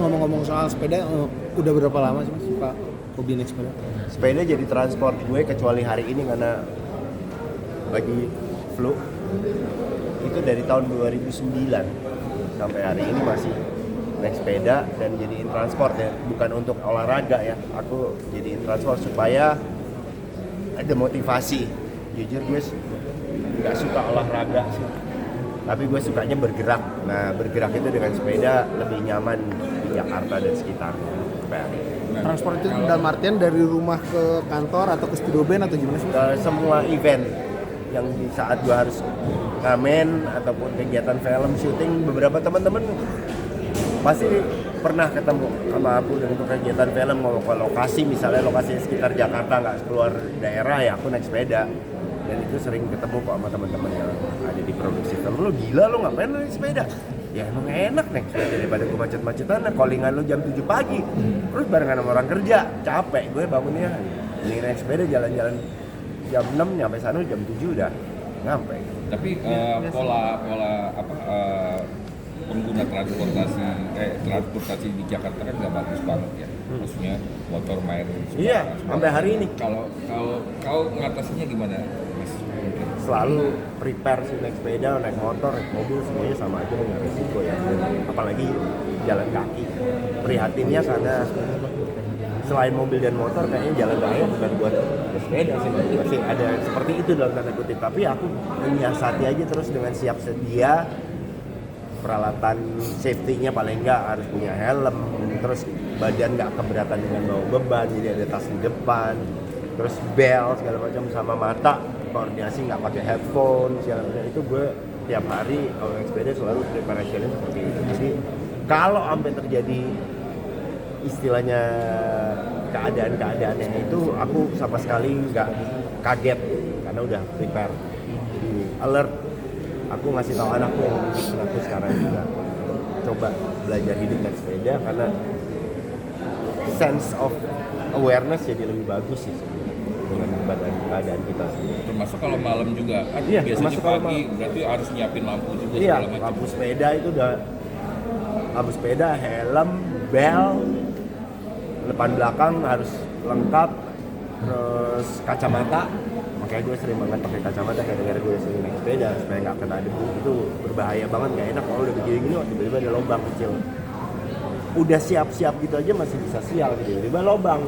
ngomong-ngomong soal sepeda, udah berapa lama sih Mas suka hobi naik sepeda? Sepeda jadi transport gue kecuali hari ini karena lagi flu. Itu dari tahun 2009 sampai hari ini masih naik sepeda dan jadiin transport ya, bukan untuk olahraga ya. Aku jadiin transport supaya ada motivasi. Jujur gue nggak suka olahraga sih, tapi gue sukanya bergerak. Nah, bergerak itu dengan sepeda lebih nyaman di Jakarta dan sekitarnya. Transport itu dalam artian dari rumah ke kantor atau ke studio band atau gimana sih? Semua event yang di saat gue harus ngamen ataupun kegiatan film syuting, beberapa teman-teman pasti pernah ketemu sama aku dan untuk kegiatan film mau ke lokasi, misalnya lokasi sekitar Jakarta nggak keluar daerah ya aku naik sepeda. Dan itu sering ketemu kok sama teman-teman yang ada di produksi film. Lu gila, lu ngapain naik sepeda? Ya emang enak naik sepeda daripada gue macet-macetan. Callingan lu jam 7 pagi terus barengan sama orang kerja, capek gue bangunnya. Ini naik sepeda jalan-jalan jam 6 nyampe sana jam 7 udah nyampe. Tapi pola pengguna transportasi di Jakarta kan nggak bagus banget ya. Maksudnya motor main. Iya, sampai hari ini. Kalau kau mengatasinya gimana, Mas? Selalu prepare sih, naik sepeda, naik motor, naik mobil semuanya sama aja dengan risiko ya. Apalagi jalan kaki. Prihatinnya karena selain mobil dan motor kayaknya jalan raya bukan buat sepeda sih. Masih ada seperti itu dalam tanda kutip. Tapi aku menyiasati aja terus dengan siap sedia. Peralatan safety-nya paling enggak harus punya helm, terus badan nggak keberatan dengan bawa beban, jadi ada tas di depan, terus bel segala macam, sama mata koordinasi nggak pakai headphone segala macam. Itu gue tiap hari kalau naik sepeda selalu preparation seperti itu. Jadi kalau sampai terjadi istilahnya keadaan-keadaan yang itu, aku sama sekali nggak kaget karena udah prepare, alert. Aku ngasih tahu anakku yang bikin aku sekarang juga coba belajar hidup naik sepeda karena sense of awareness jadi lebih bagus sih dengan keadaan kita sendiri. Termasuk kalau malam juga, Iya, biasanya pagi berarti harus nyiapin lampu juga segala macam. Lampu sepeda itu udah, lampu sepeda, helm, bel, depan belakang harus lengkap, terus kacamata. Makanya gue sering banget pakai kacamata gara-gara gue sering naik sepeda supaya nggak kena debu. Itu berbahaya banget, nggak enak kalau udah begini-gini tiba-tiba ada lubang kecil. Udah siap-siap gitu aja masih bisa sial gitu, tiba-tiba lubang.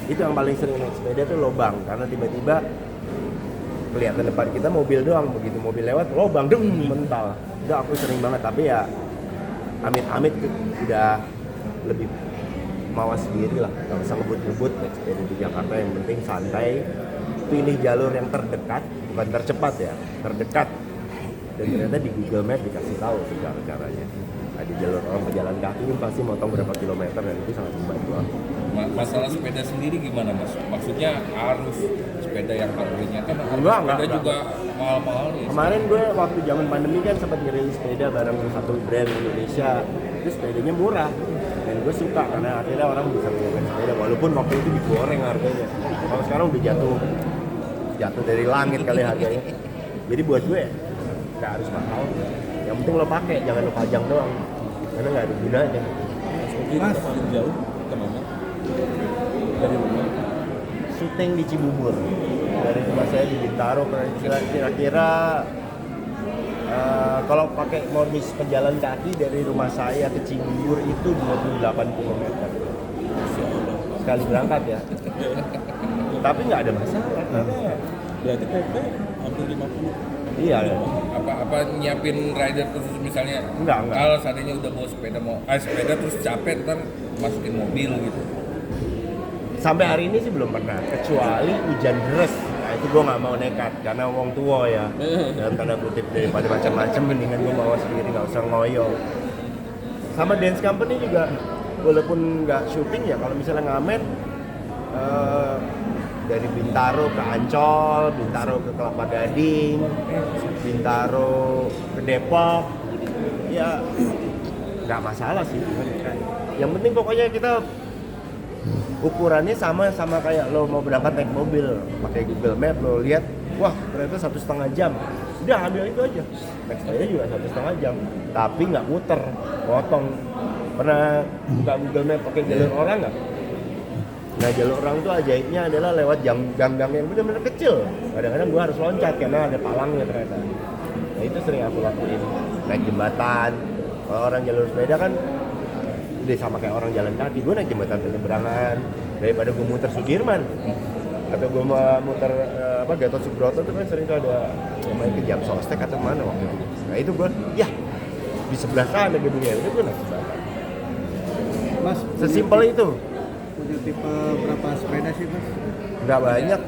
Itu yang paling sering naik sepeda tuh lubang, karena tiba-tiba kelihatan depan kita mobil doang, begitu mobil lewat lubang deng mental. Udah aku sering banget, tapi ya amit-amit udah lebih mawas diri lah, nggak usah ngebut-ngebut naik sepeda di Jakarta. Yang penting santai, pilih jalur yang terdekat, bukan tercepat ya, terdekat. Dan ternyata di Google Map dikasih tahu segala caranya. Ada jalur orang pejalan kaki ini pasti motong berapa kilometer, dan itu sangat membantu aku. Masalah sepeda sendiri gimana, Mas? Maksudnya arus sepeda yang harganya kan Enggak. juga mahal-mahal nih. Kemarin gue waktu zaman pandemi kan sempat ngirimin sepeda bareng satu brand Indonesia. Itu sepedanya murah. Dan gue suka karena akhirnya orang bisa menggunakan sepeda walaupun waktu itu digoreng harganya. Kalau sekarang udah jatuh dari langit kali harganya. Jadi buat gue nggak harus mahal. Yang penting lo pakai, jangan lo pajang doang. Karena nggak ada gunanya. Mas, paling jauh kemana? Dari rumah? Syuting di Cibubur. Dari rumah saya di Bintaro, kira-kira kalau pakai modus pejalan kaki dari rumah saya ke Cibubur itu 28 km. Sekali berangkat ya. Tapi nggak ada masalah. Berarti PP hampir 50. Iya. Apa nyiapin rider khusus misalnya? Enggak. Kalau seandainya udah bawa sepeda terus capek ntar masukin mobil gitu. Sampai hari ini sih belum pernah, kecuali hujan deras. Nah itu gue nggak mau nekat karena wong tua ya. Dalam tanda kutip, daripada macam-macam mendingan gue bawa sendiri, nggak usah ngoyo. Sama dance company juga, walaupun nggak syuting ya, kalau misalnya ngamen dari Bintaro ke Ancol, Bintaro ke Kelapa Gading, Bintaro ke Depok, ya nggak masalah sih. Yang penting pokoknya kita ukurannya sama kayak lo mau berangkat naik mobil, pakai Google Map lo lihat, wah ternyata 1,5 jam, udah ambil itu aja. Naik sepeda juga 1,5 jam, tapi nggak muter, potong Pernah buka Google Map pakai jalur orang nggak? Nah jalur orang itu ajaibnya adalah lewat gang-gang yang benar-benar kecil. Kadang-kadang gue harus loncat karena ada palangnya ternyata. Nah itu sering aku lakuin. Naik jembatan. Kalau orang jalur sepeda kan udah sama kayak orang jalan kaki. Gue naik jembatan penyeberangan daripada gue muter Sudirman atau gue muter Gatot Subroto itu kan sering tuh ada main ke Jam Sostek atau mana waktu itu. Nah itu gue ya di sebelah sana gedungnya itu gue naik jembatan. Mas, Sesimpel itu. punya tipe berapa sepeda sih Mas? Nggak banyak,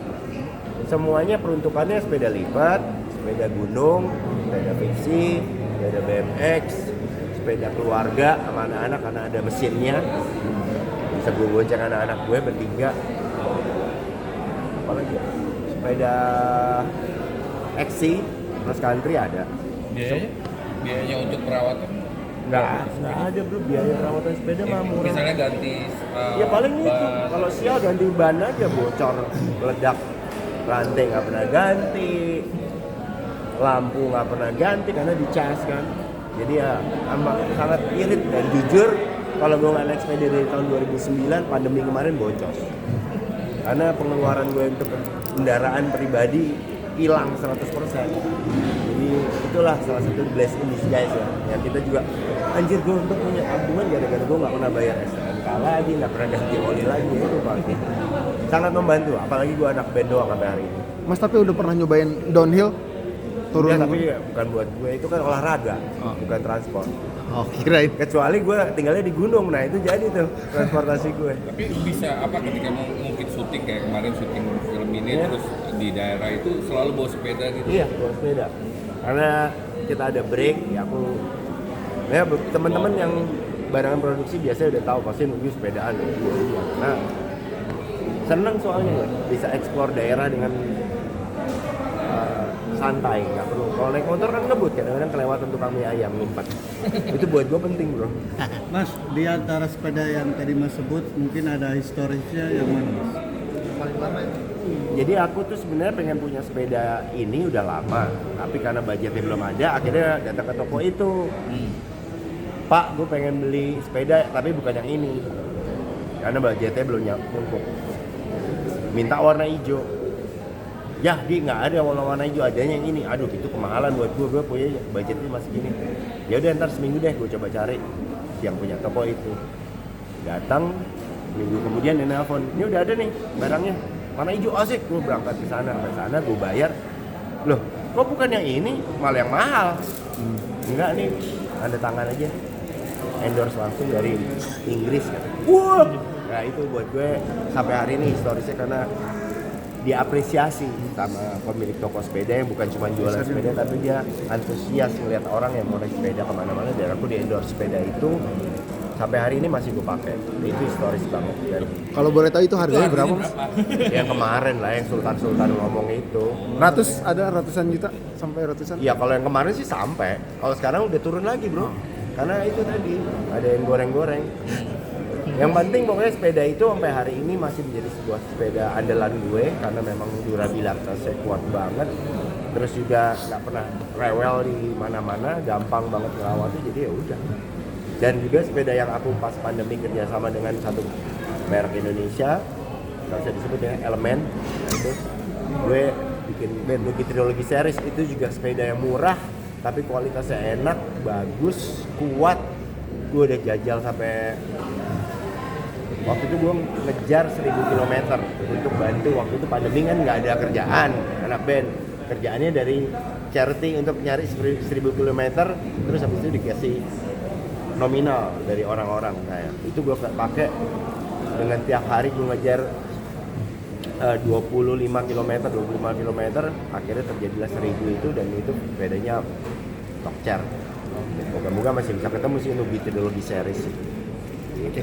semuanya peruntukannya sepeda lipat, sepeda gunung, sepeda fiksi, sepeda BMX, sepeda keluarga sama anak-anak karena ada mesinnya, bisa gue gonceng anak-anak gue bertiga. Apalagi ya? Sepeda XC, cross country ada. Biayanya untuk perawatan Nggak ada bro, biaya perawatan sepeda mah murah. misalnya ganti Ya paling itu, ban. kalau sial ganti ban aja bocor, meledak, rantai nggak pernah ganti, lampu nggak pernah ganti karena dicas kan. Jadi ya sangat irit dan jujur kalau gue nggak naik sepeda dari tahun 2009, pandemi kemarin boncos. Karena pengeluaran gue untuk kendaraan pribadi hilang 100%. Jadi itulah salah satu blessing in disguise ya. Yang kita juga anjir gue untuk punya tabungan gara-gara gue nggak pernah bayar STNK lagi, nggak pernah ganti oli lagi, itu pasti sangat membantu. Apalagi gue anak band doang sampai hari ini. Mas tapi udah pernah nyobain downhill? Turun? Ya, tapi ya, bukan buat gue, itu kan olahraga, bukan transport. Oh kirain. Kecuali gue tinggalnya di gunung, nah itu jadi tuh transportasi gue. Tapi bisa apa ketika mau mungkin syuting kayak kemarin syuting film ini Iya. terus di daerah itu selalu bawa sepeda gitu. Iya, bawa sepeda. Karena kita ada break, ya aku ya teman-teman yang barengan produksi biasanya udah tahu pasti nunggu sepedaan ya. Nah, seneng soalnya gue bisa explore daerah dengan santai, nggak perlu. Kalau naik motor kan ngebut, kadang-kadang kelewatan tukang mie ayam ngumpat. Itu buat gue penting bro. Mas, di antara sepeda yang tadi Mas sebut, mungkin ada historisnya yang mana Mas? Paling lama itu. Jadi aku tuh sebenarnya pengen punya sepeda ini udah lama, tapi karena budgetnya belum ada, akhirnya datang ke toko itu. Pak, gue pengen beli sepeda, tapi bukan yang ini, karena budgetnya belum cukup. Minta warna hijau. Ya, di nggak ada warna hijau, adanya yang ini. Aduh, itu kemahalan buat gue punya budgetnya masih gini. Ya udah ntar seminggu deh, gue coba cari yang punya toko itu. Datang, minggu kemudian dia nelpon, ini udah ada nih barangnya. Warna hijau asik, gue berangkat ke sana, gue bayar. Loh, kok bukan yang ini, malah yang mahal. Enggak nih, ada tangan aja. Endorse langsung dari Inggris kan. Wah, nah itu buat gue sampai hari ini historisnya karena diapresiasi sama pemilik toko sepeda yang bukan cuma jualan sepeda tapi dia antusias melihat orang yang mau naik sepeda kemana-mana dan aku di endorse sepeda itu sampai hari ini masih gue pakai. Itu historis banget. Dan Kalau boleh tahu itu harganya berapa Mas? yang kemarin lah yang Sultan ngomong itu Ada ratusan juta sampai ratusan? ya kalau yang kemarin sih sampai, kalau sekarang udah turun lagi bro karena itu tadi ada yang goreng-goreng. Yang penting pokoknya sepeda itu sampai hari ini masih menjadi sebuah sepeda andalan gue karena memang durabilitasnya kuat banget, terus juga nggak pernah rewel di mana-mana, gampang banget ngerawatnya, jadi ya udah. Dan juga sepeda yang aku pas pandemi kerjasama dengan satu merek Indonesia, nggak usah disebut ya, Element, itu gue bikin Trilogy Trilogy Series, itu juga sepeda yang murah tapi kualitasnya enak, bagus, kuat. Gue udah jajal sampai waktu itu gue ngejar 1000 km untuk bantu. Waktu itu pandemi kan nggak ada kerjaan, anak band kerjaannya dari charity untuk nyari 1000 km, terus habis itu dikasih nominal dari orang-orang. Nah itu gue pakai dengan tiap hari gue ngejar 25 km, akhirnya terjadilah 1000 itu, dan itu bedanya Tokcer. Moga-moga masih bisa ketemu sih untuk Trilogy Series. Gitu.